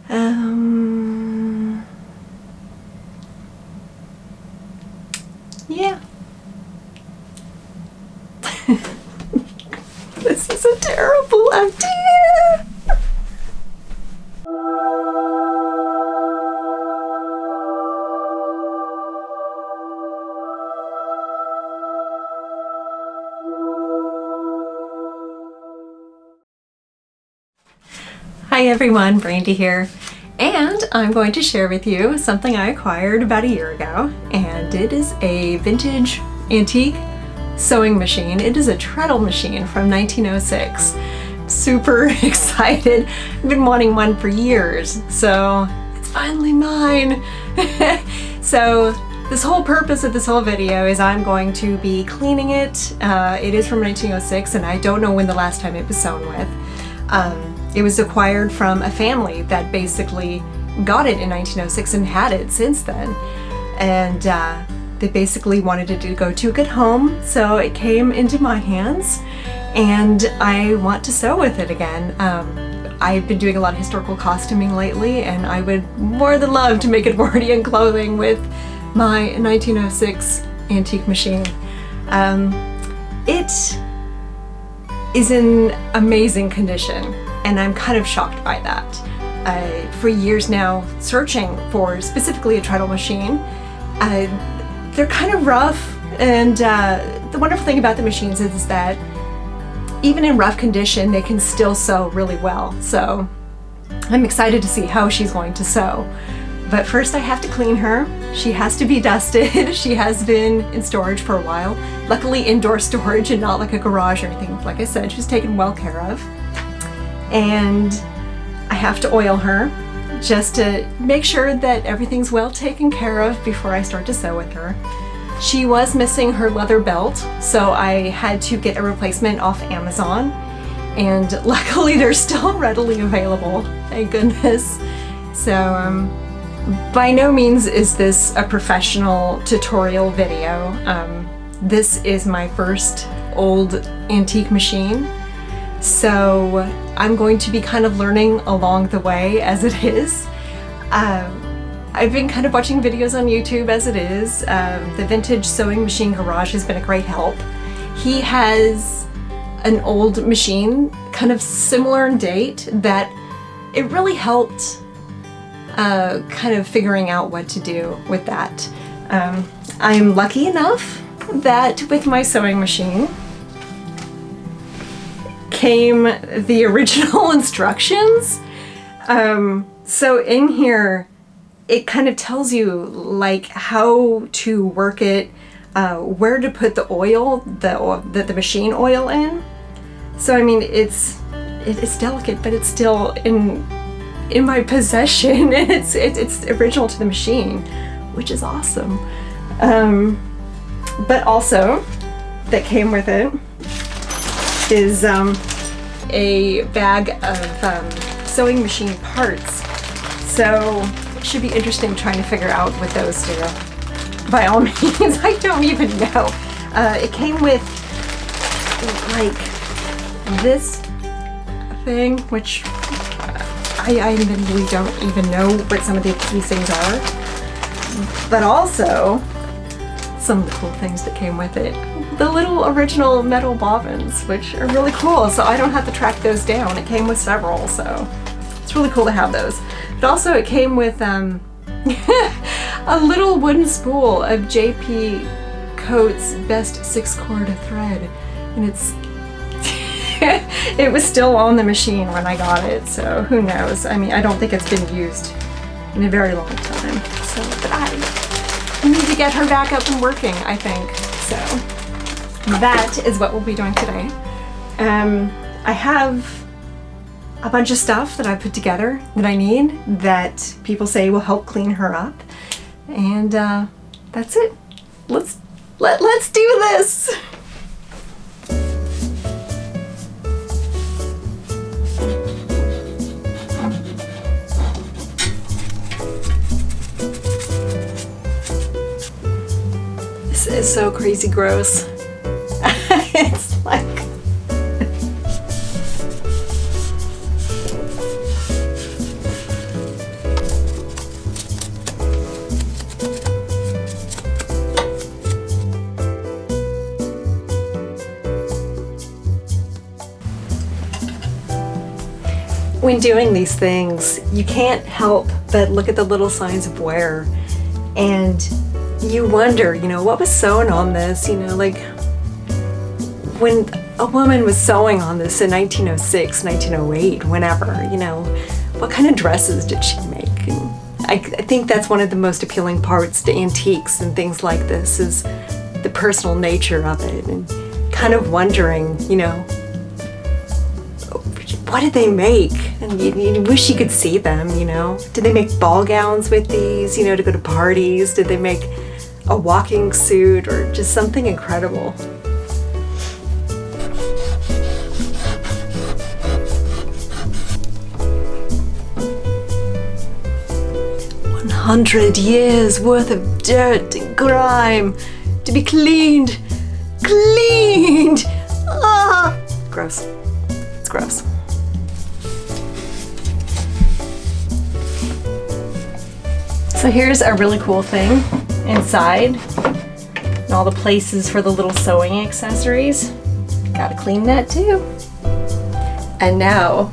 Yeah. This is a terrible idea. Hi everyone, Brandi here, and I'm going to share with you something I acquired about a year ago, and it is a vintage antique sewing machine. It is a treadle machine from 1906. Super excited. I've been wanting one for years, so it's finally mine. So this whole purpose of this whole video is I'm going to be cleaning it. It is from 1906, and I don't know when the last time it was sewn with. It was acquired from a family that basically got it in 1906 and had it since then. And they basically wanted it to go to a good home, so it came into my hands and I want to sew with it again. I've been doing a lot of historical costuming lately, and I would more than love to make Edwardian clothing with my 1906 antique machine. It is in amazing condition, and I'm kind of shocked by that. For years now, searching for specifically a treadle machine. They're kind of rough, and the wonderful thing about the machines is that even in rough condition, they can still sew really well. So I'm excited to see how she's going to sew. But first I have to clean her. She has to be dusted. She has been in storage for a while. Luckily indoor storage and not like a garage or anything. Like I said, she's taken well care of. And I have to oil her just to make sure that everything's well taken care of before I start to sew with her. She was missing her leather belt, so I had to get a replacement off Amazon, and luckily they're still readily available, thank goodness. So by no means is this a professional tutorial video. This is my first old antique machine, so I'm going to be kind of learning along the way as it is. I've been kind of watching videos on YouTube as it is. The Vintage Sewing Machine Garage has been a great help. He has an old machine, kind of similar in date, that it really helped kind of figuring out what to do with that. I'm lucky enough that with my sewing machine came the original instructions. So in here, it kind of tells you like how to work it, where to put the oil, the machine oil in. So I mean, it's delicate, but it's still in my possession, and it's original to the machine, which is awesome. But also, that came with it is a bag of sewing machine parts. So it should be interesting trying to figure out what those do. By all means, I don't even know. It came with like this thing, which I really don't even know what some of these things are. But also, some of the cool things that came with it. The little original metal bobbins, which are really cool, so I don't have to track those down. It came with several, so it's really cool to have those. But also it came with a little wooden spool of J.P. Coates' best 6-cord thread, and it was still on the machine when I got it, so who knows. I mean, I don't think it's been used in a very long time, so, but I need to get her back up and working, I think. So that is what we'll be doing today. I have a bunch of stuff that I put together that I need that people say will help clean her up, and that's it. Let's do this. This is so crazy gross. It's like when doing these things, you can't help but look at the little signs of wear, and you wonder, what was sewn on this? Like when a woman was sewing on this in 1906, 1908, whenever, what kind of dresses did she make? And I think that's one of the most appealing parts to antiques and things like this, is the personal nature of it, and kind of wondering, what did they make? And you wish you could see them, Did they make ball gowns with these, to go to parties? Did they make a walking suit, or just something incredible? 100 years worth of dirt and grime to be cleaned. Ah, gross. It's gross. So here's a really cool thing inside, and all the places for the little sewing accessories. Gotta clean that too. And now,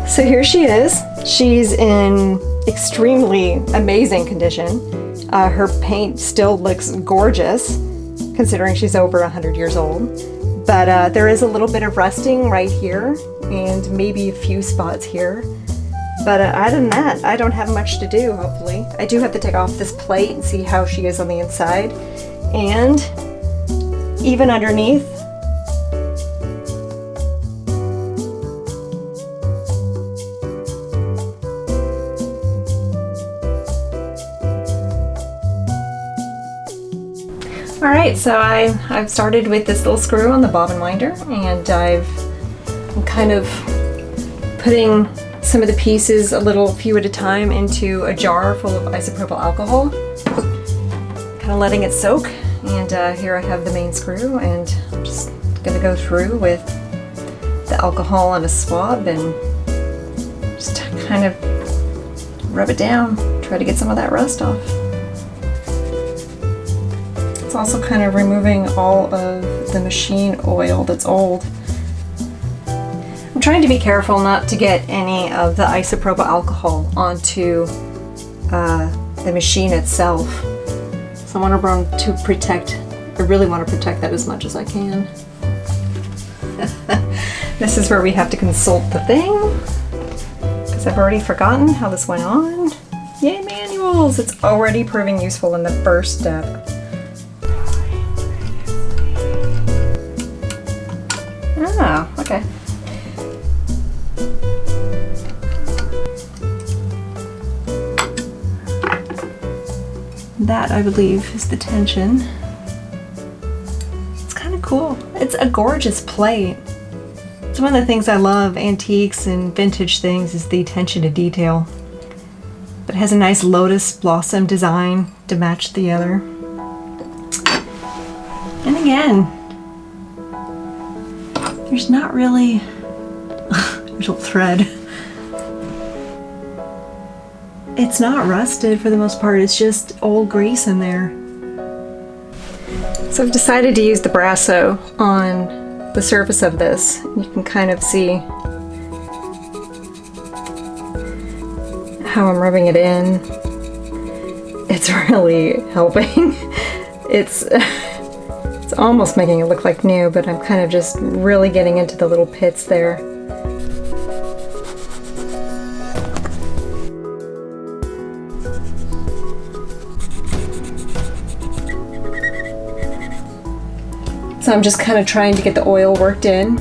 so here she is. She's in extremely amazing condition. Her paint still looks gorgeous, considering she's over 100 years old. But there is a little bit of rusting right here, and maybe a few spots here. But other than that, I don't have much to do, hopefully. I do have to take off this plate and see how she is on the inside. And even underneath, Alright, so I've started with this little screw on the bobbin winder, and I'm kind of putting some of the pieces a few at a time into a jar full of isopropyl alcohol, kind of letting it soak. And here I have the main screw, and I'm just going to go through with the alcohol on a swab and just kind of rub it down, try to get some of that rust off. It's also kind of removing all of the machine oil that's old. I'm trying to be careful not to get any of the isopropyl alcohol onto the machine itself. So I really want to protect that as much as I can. This is where we have to consult the thing, because I've already forgotten how this went on. Yay, manuals! It's already proving useful in the first step. Oh, okay. That, I believe, is the tension. It's kind of cool. It's a gorgeous plate. It's one of the things I love, antiques and vintage things, is the attention to detail. But it has a nice lotus blossom design to match the other. And again, there's not really there's a thread. It's not rusted for the most part, it's just old grease in there. So I've decided to use the Brasso on the surface of this. You can kind of see how I'm rubbing it in. It's really helping. It's almost making it look like new, but I'm kind of just really getting into the little pits there. So I'm just kind of trying to get the oil worked in.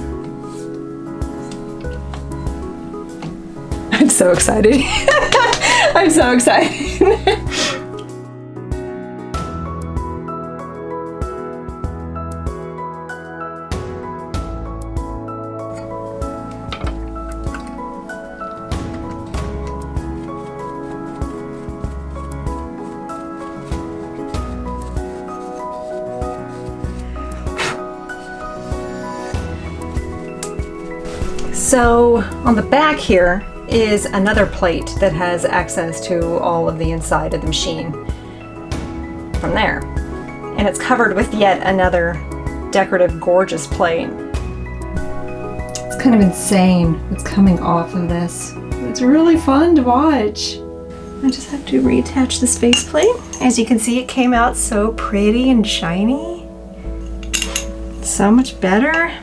I'm so excited. I'm so excited. So on the back here is another plate that has access to all of the inside of the machine from there. And it's covered with yet another decorative, gorgeous plate. It's kind of insane what's coming off of this. It's really fun to watch. I just have to reattach this faceplate. As you can see, it came out so pretty and shiny. So much better.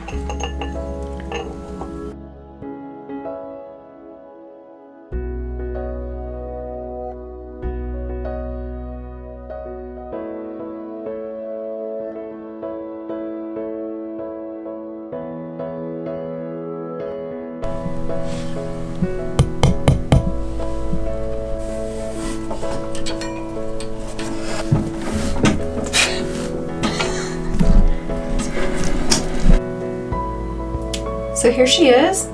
So here she is.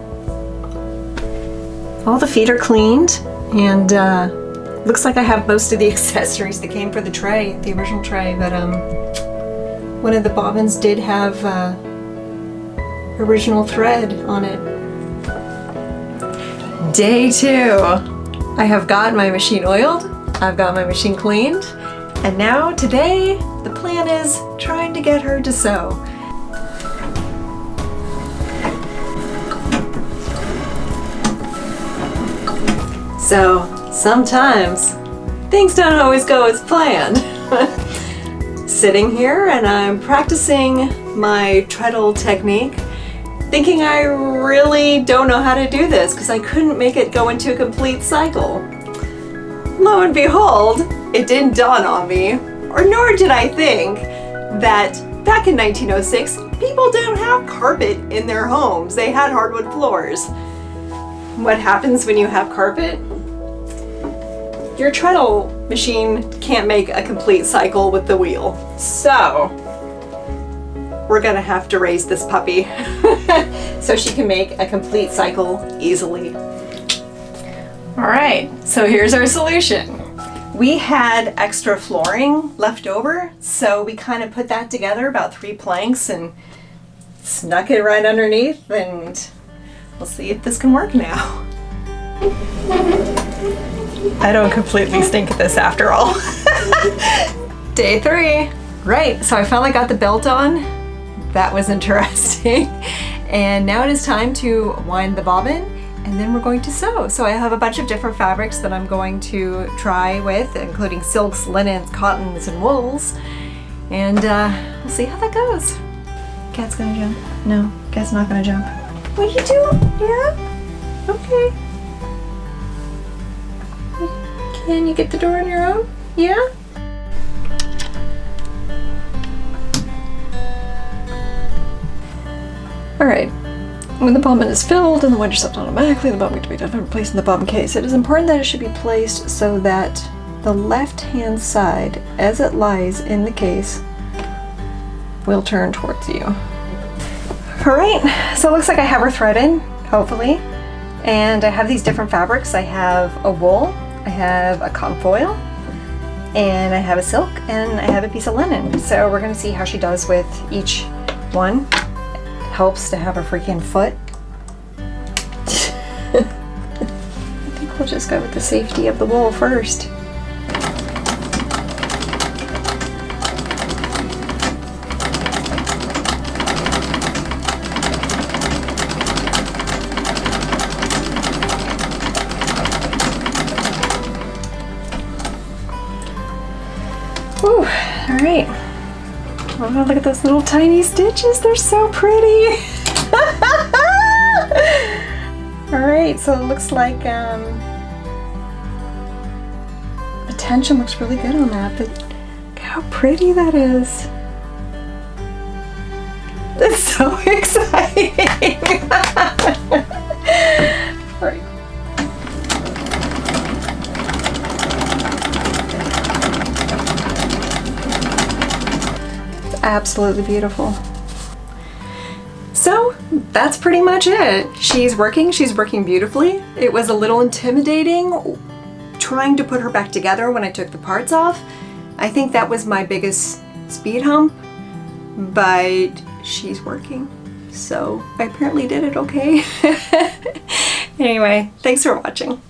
All the feet are cleaned, and looks like I have most of the accessories that came for the tray, the original tray, but one of the bobbins did have original thread on it. Day 2. I have got my machine oiled, I've got my machine cleaned, and now today the plan is trying to get her to sew. So sometimes things don't always go as planned. Sitting here and I'm practicing my treadle technique, thinking I really don't know how to do this because I couldn't make it go into a complete cycle. Lo and behold, it didn't dawn on me, or nor did I think, that back in 1906, people didn't have carpet in their homes. They had hardwood floors. What happens when you have carpet? Your treadle machine can't make a complete cycle with the wheel. So we're gonna have to raise this puppy so she can make a complete cycle easily. All right, so here's our solution. We had extra flooring left over, so we kind of put that together, about 3 planks, and snuck it right underneath, and we'll see if this can work now. I don't completely stink at this after all. Day 3. Right, so I finally got the belt on. That was interesting. And now it is time to wind the bobbin, and then we're going to sew. So I have a bunch of different fabrics that I'm going to try with, including silks, linens, cottons, and wools. And we'll see how that goes. Cat's gonna jump. No, cat's not gonna jump. What you do? Yeah? Okay. Can you get the door on your own? Yeah? Alright, when the bobbin is filled and the winder stepped automatically, the bobbin to be done placed in the bobbin case. It is important that it should be placed so that the left-hand side, as it lies in the case, will turn towards you. Alright, so it looks like I have her threaded, hopefully. And I have these different fabrics. I have a wool, I have a cotton foil, and I have a silk, and I have a piece of linen. So we're gonna see how she does with each one. It helps to have a freaking foot. I think we'll just go with the safety of the wool first. Whew, all right. Oh, look at those little tiny stitches. They're so pretty. All right, so it looks like the tension looks really good on that, but look how pretty that is. That's so exciting. All right. Absolutely beautiful. So that's pretty much it. She's working beautifully. It was a little intimidating trying to put her back together when I took the parts off. I think that was my biggest speed hump, but she's working. so I apparently did it okay. Anyway, thanks for watching.